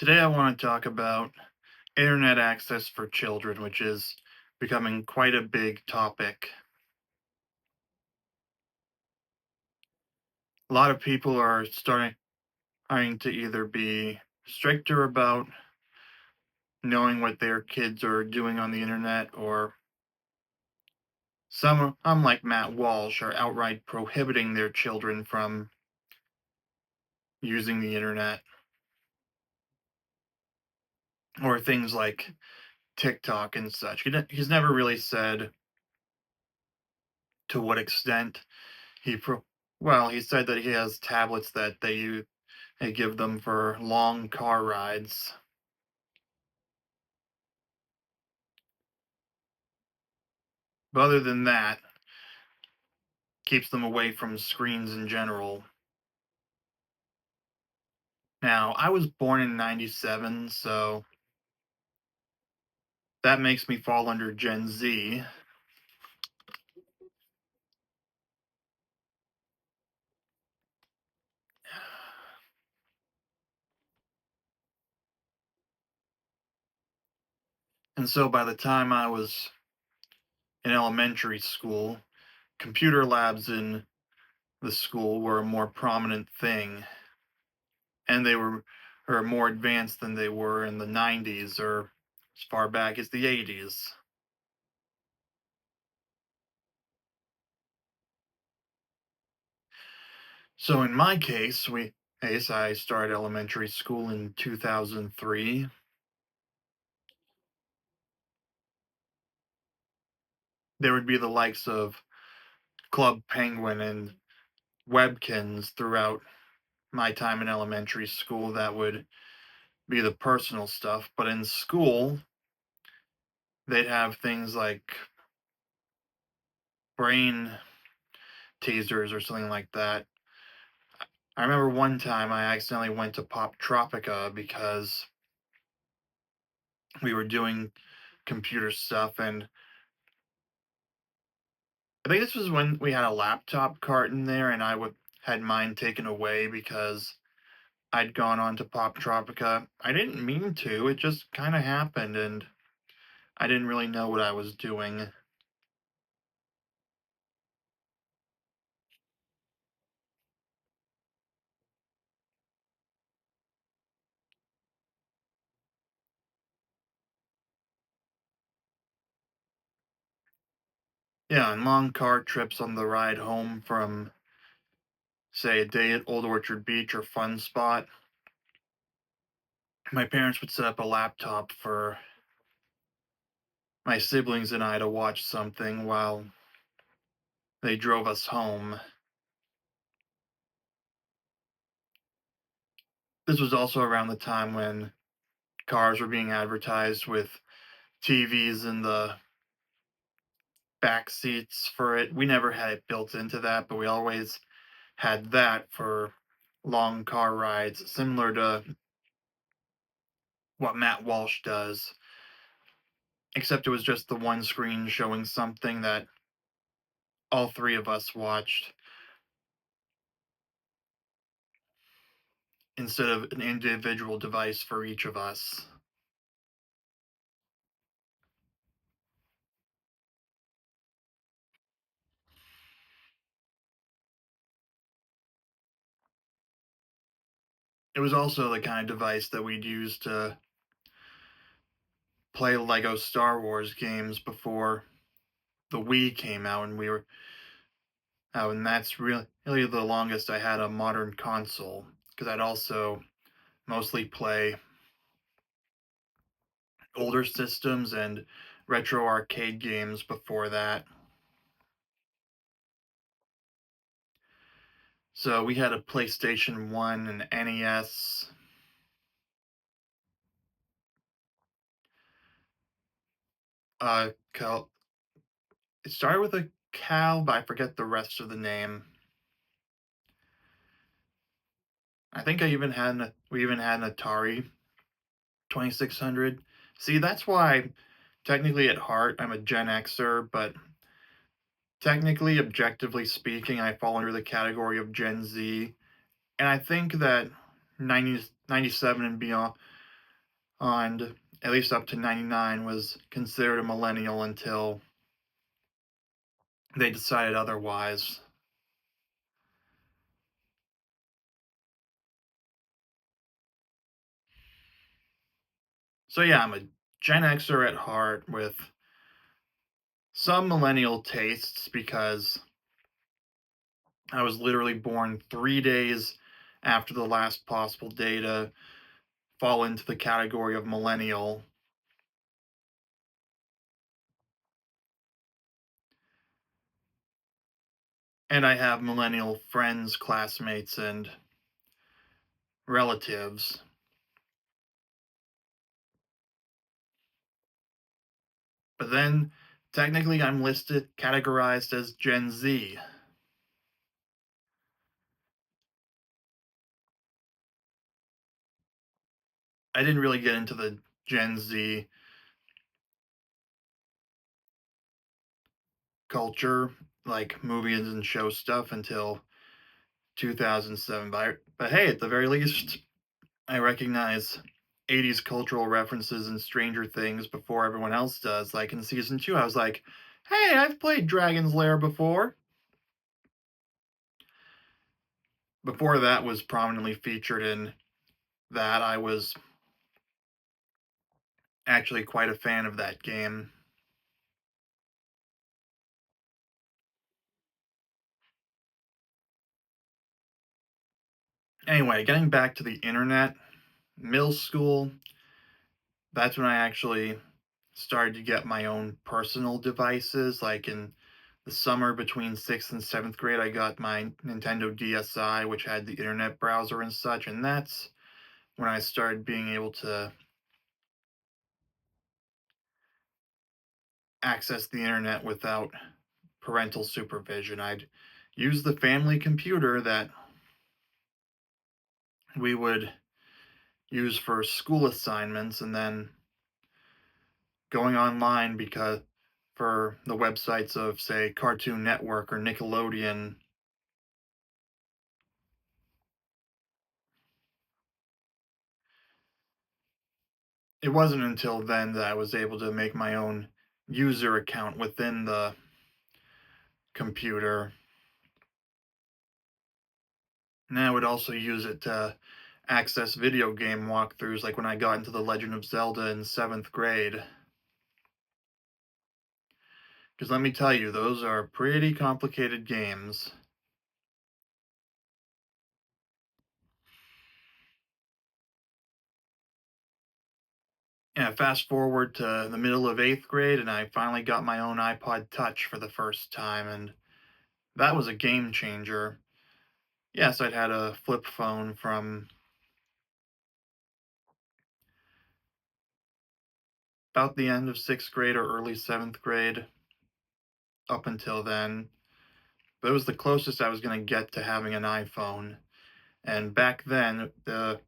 Today, I want to talk about internet access for children, which is becoming quite a big topic. A lot of people are starting to either be stricter about knowing what their kids are doing on the internet, or some, unlike Matt Walsh, are outright prohibiting their children from using the internet, or things like TikTok and such. He's never really said to what extent he pro. Well, he said that he has tablets that they give them for long car rides. But other than that, keeps them away from screens in general. Now, I was born in 97, so that makes me fall under Gen Z. And so by the time I was in elementary school, computer labs in the school were a more prominent thing, and they were more advanced than they were in the 90s or as far back as the 80s. So in my case, I started elementary school in 2003. There would be the likes of Club Penguin and Webkins throughout my time in elementary school. That would be the personal stuff. But in school, they'd have things like brain teasers or something like that. I remember one time I accidentally went to Pop Tropica because we were doing computer stuff, and I think this was when we had a laptop cart in there, and had mine taken away because I'd gone on to Pop Tropica. I didn't mean to, it just kind of happened, and I didn't really know what I was doing. Yeah, and long car trips on the ride home from, say, a day at Old Orchard Beach or Fun Spot, my parents would set up a laptop for my siblings and I to watch something while they drove us home. This was also around the time when cars were being advertised with TVs in the back seats for it. We never had it built into that, but we always had that for long car rides, similar to what Matt Walsh does, except it was just the one screen showing something that all three of us watched instead of an individual device for each of us. It was also the kind of device that we'd use to play Lego Star Wars games before the Wii came out, and we were out, and that's really the longest I had a modern console, because I'd also mostly play older systems and retro arcade games before that. So we had a PlayStation 1, an NES, it started with a Cal, but I forget the rest of the name. I think we even had an Atari 2600. See, that's why technically at heart I'm a Gen Xer, but technically, objectively speaking, I fall under the category of Gen Z. And I think that 90 97 and beyond, and at least up to 99 was considered a millennial until they decided otherwise. So yeah, I'm a Gen Xer at heart with some millennial tastes because I was literally born 3 days after the last possible day to fall into the category of millennial. And I have millennial friends, classmates, and relatives. But then technically I'm listed categorized as Gen Z. I didn't really get into the Gen Z culture, like movies and show stuff, until 2007. But hey, at the very least, I recognize 80s cultural references in Stranger Things before everyone else does. Like in season two, I was like, hey, I've played Dragon's Lair before. Before that was prominently featured in that, I was actually quite a fan of that game. Anyway, getting back to the internet, middle school, that's when I actually started to get my own personal devices. Like in the summer between sixth and seventh grade, I got my Nintendo DSi, which had the internet browser and such. And that's when I started being able to access the internet without parental supervision. I'd use the family computer that we would use for school assignments and then going online because for the websites of say Cartoon Network or Nickelodeon. It wasn't until then that I was able to make my own user account within the computer. And I would also use it to access video game walkthroughs, like when I got into The Legend of Zelda in seventh grade. Because let me tell you, those are pretty complicated games. Yeah, fast forward to the middle of eighth grade, and I finally got my own iPod Touch for the first time, and that was a game changer. Yes, I'd had a flip phone from about the end of sixth grade or early seventh grade up until then. But it was the closest I was going to get to having an iPhone. And back then, the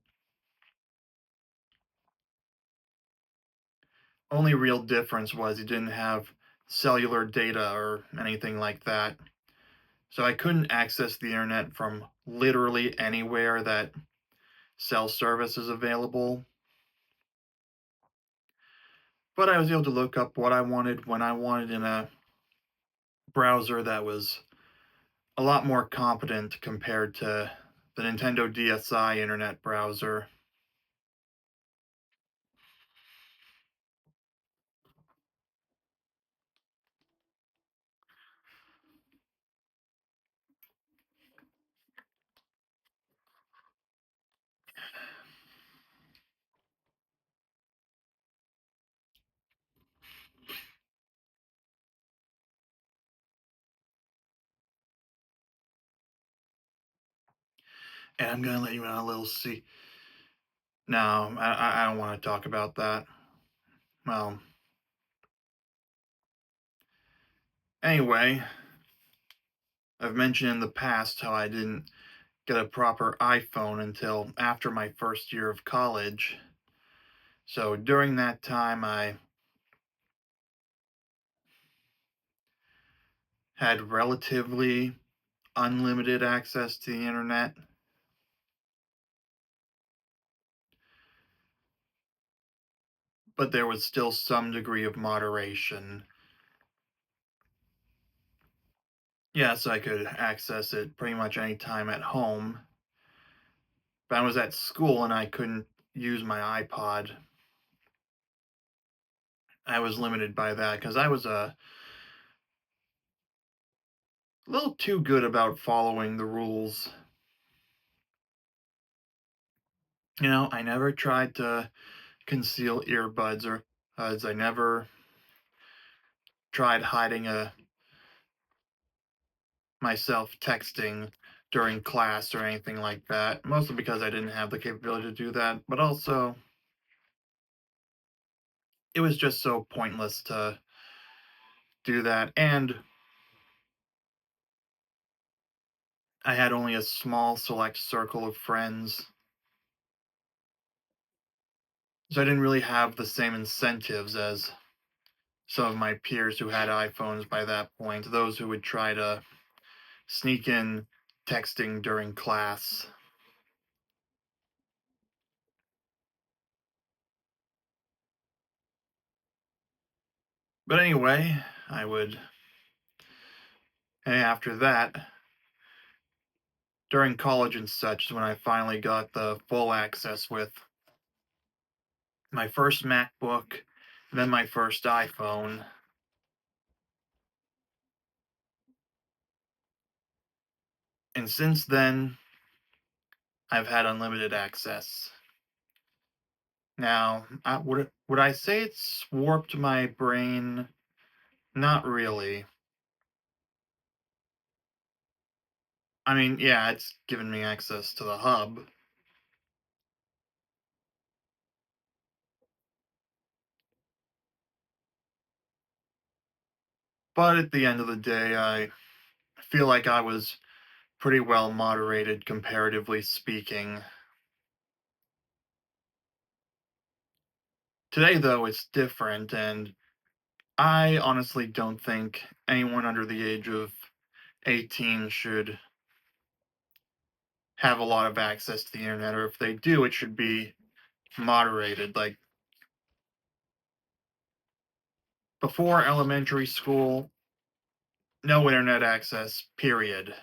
only real difference was you didn't have cellular data or anything like that. So I couldn't access the internet from literally anywhere that cell service is available. But I was able to look up what I wanted when I wanted in a browser that was a lot more competent compared to the Nintendo DSi internet browser. And I'm gonna let you in on a little see. No, I don't want to talk about that. Well, anyway, I've mentioned in the past how I didn't get a proper iPhone until after my first year of college. So during that time, I had relatively unlimited access to the internet. but there was still some degree of moderation. Yes, I could access it pretty much any time at home, but I was at school and I couldn't use my iPod. I was limited by that because I was a little too good about following the rules. I never tried to conceal earbuds or as I never tried hiding myself texting during class or anything like that. Mostly because I didn't have the capability to do that, but also it was just so pointless to do that. And I had only a small select circle of friends, so I didn't really have the same incentives as some of my peers who had iPhones by that point, those who would try to sneak in texting during class. But anyway, I would, and after that, during college and such, is when I finally got the full access with my first MacBook, then my first iPhone. And since then, I've had unlimited access. Now, would I say it's warped my brain? Not really. I mean, yeah, it's given me access to the hub, but at the end of the day, I feel like I was pretty well moderated, comparatively speaking. Today, though, it's different, and I honestly don't think anyone under the age of 18 should have a lot of access to the internet, or if they do, it should be moderated. Like before elementary school, no internet access, period.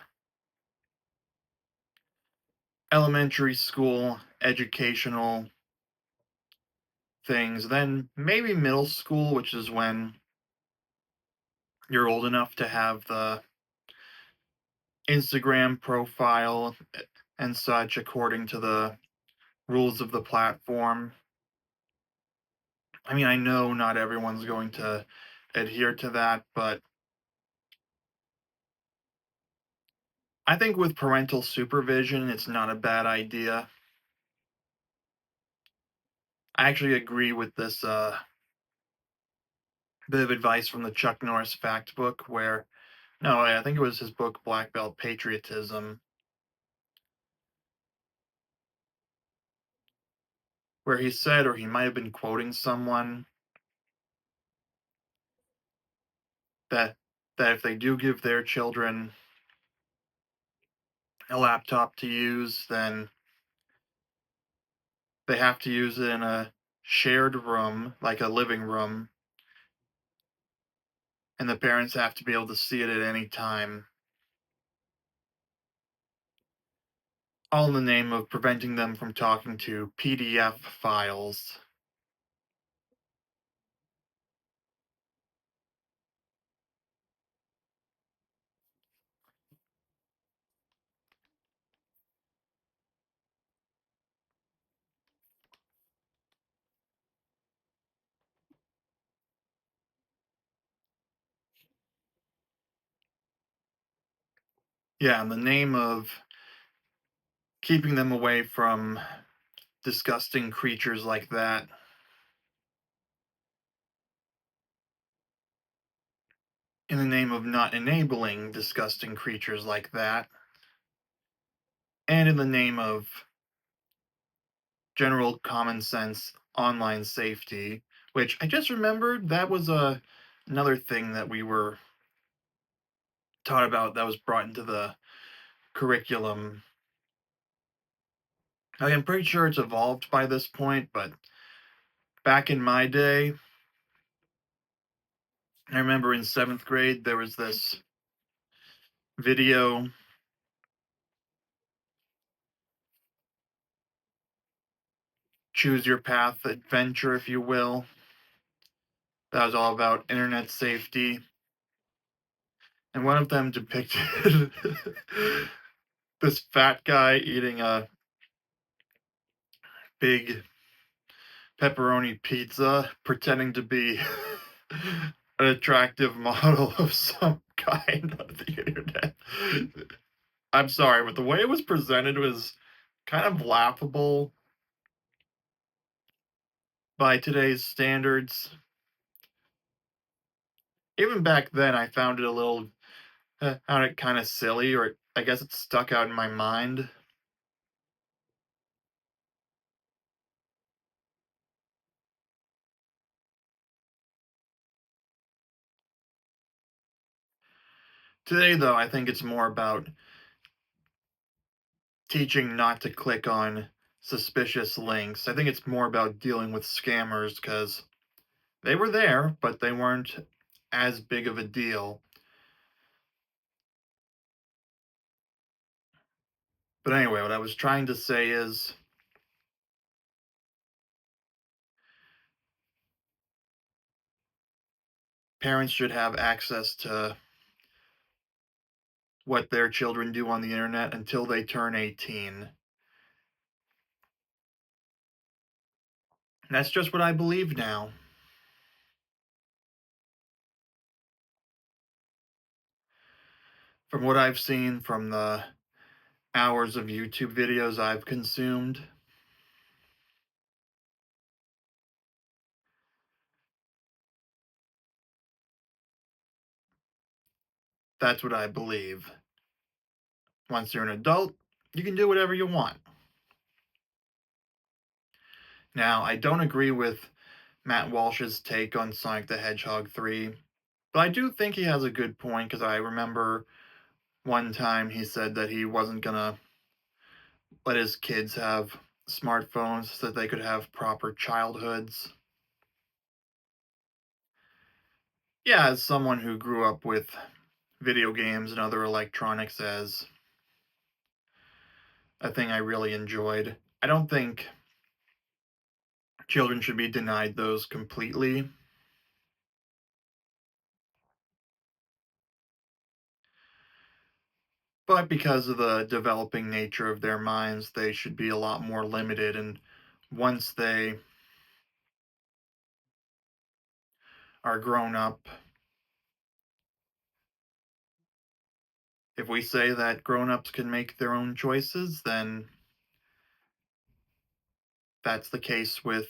Elementary school, educational things, then maybe middle school, which is when you're old enough to have the Instagram profile and such according to the rules of the platform. I mean, I know not everyone's going to adhere to that, but I think with parental supervision, it's not a bad idea. I actually agree with this bit of advice from the Chuck Norris fact book where, no, I think it was his book, Black Belt Patriotism, where he said, or he might have been quoting someone, that that if they do give their children a laptop to use, then they have to use it in a shared room, like a living room, and the parents have to be able to see it at any time, all in the name of preventing them from talking to PDF files. Yeah, in the name of keeping them away from disgusting creatures like that, in the name of not enabling disgusting creatures like that, and in the name of general common sense online safety, which I just remembered that was another thing that we were taught about that was brought into the curriculum. I'm pretty sure it's evolved by this point, but Back in my day, I remember in 7th grade, there was this video, choose your path adventure, if you will, that was all about internet safety. And one of them depicted this fat guy eating a big pepperoni pizza, pretending to be an attractive model of some kind on the internet. I'm sorry, but the way it was presented was kind of laughable by today's standards. Even back then, I found it a little, found it kind of silly, or I guess it stuck out in my mind. Today, though, I think it's more about teaching not to click on suspicious links. I think it's more about dealing with scammers because they were there, but they weren't as big of a deal. But anyway, what I was trying to say is parents should have access to what their children do on the internet until they turn 18. And that's just what I believe now. From what I've seen from the hours of YouTube videos I've consumed, that's what I believe. Once you're an adult, you can do whatever you want. Now, I don't agree with Matt Walsh's take on Sonic the Hedgehog 3, but I do think he has a good point because I remember one time he said that he wasn't gonna let his kids have smartphones so that they could have proper childhoods. Yeah, as someone who grew up with video games and other electronics as a thing I really enjoyed, I don't think children should be denied those completely. But because of the developing nature of their minds, they should be a lot more limited. And once they are grown up, if we say that grown ups can make their own choices, then that's the case with,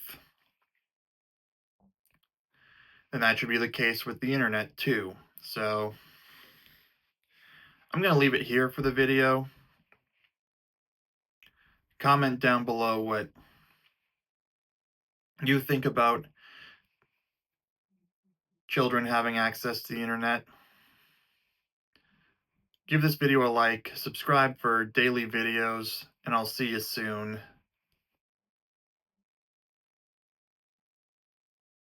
and that should be the case with the internet too. So I'm going to leave it here for the video. Comment down below what you think about children having access to the internet. Give this video a like, subscribe for daily videos, and I'll see you soon.